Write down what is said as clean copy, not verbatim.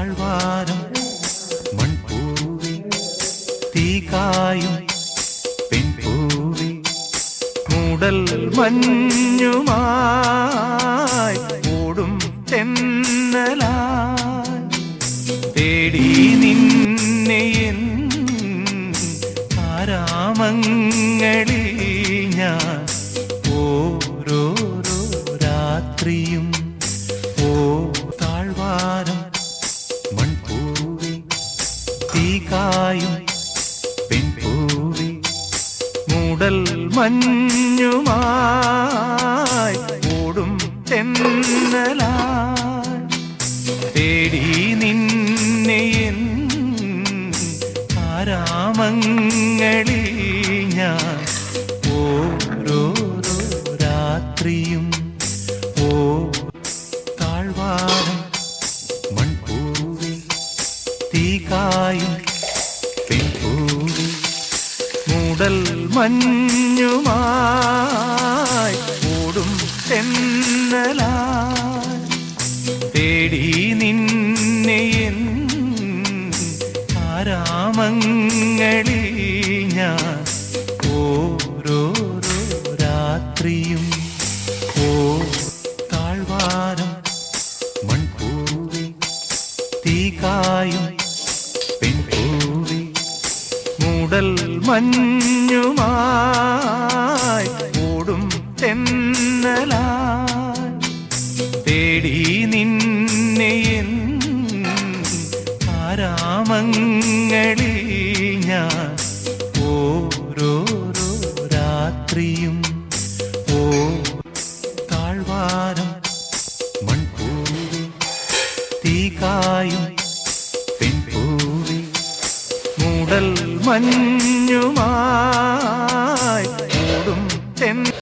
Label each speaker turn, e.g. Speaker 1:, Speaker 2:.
Speaker 1: താഴ്വാരം മൺപൂവി തീകായും പെൺപൂവി മൂടൽ മഞ്ഞുമായി ഓടും തെന്നലായി തേടി നിന്നെ എൻ ആരാമങ്ങളിൽ ഞാൻ ഓരോരോ രാത്രിയും ഓ താഴ്വാരം മൺപൂവി തീകായും പെൺപൂവി മൂടൽ മഞ്ഞുമായി ഓടും തെന്നലായി തേടി നിന്നെ എൻ ആരാമങ്ങളിൽ ഞാൻ ഓരോരോ രാത്രിയും ഓ താഴ്വാരം മൺപൂവി തീകായും പെൺപൂവി മൂടൽ മഞ്ഞുമായി ഓടും തെന്നലായി തേടി നിന്നെ എൻ ആരാമങ്ങളിൽ ഞാൻ ഓരോരോ രാത്രിയും ഓ താഴ്വാരം മൺപൂവി തീകായും പെൺപൂവി മൂടൽ മഞ്ഞുമായി ഓടും തെന്നലായി തേടി നിന്നെ എൻ ആരാമങ്ങളിൽ ഞാൻ ഓരോരോ രാത്രിയും ഓ താഴ്വാരം മൺപൂവി തീകായും പെൺപൂവി മൂടൽ മഞ്ഞുമായി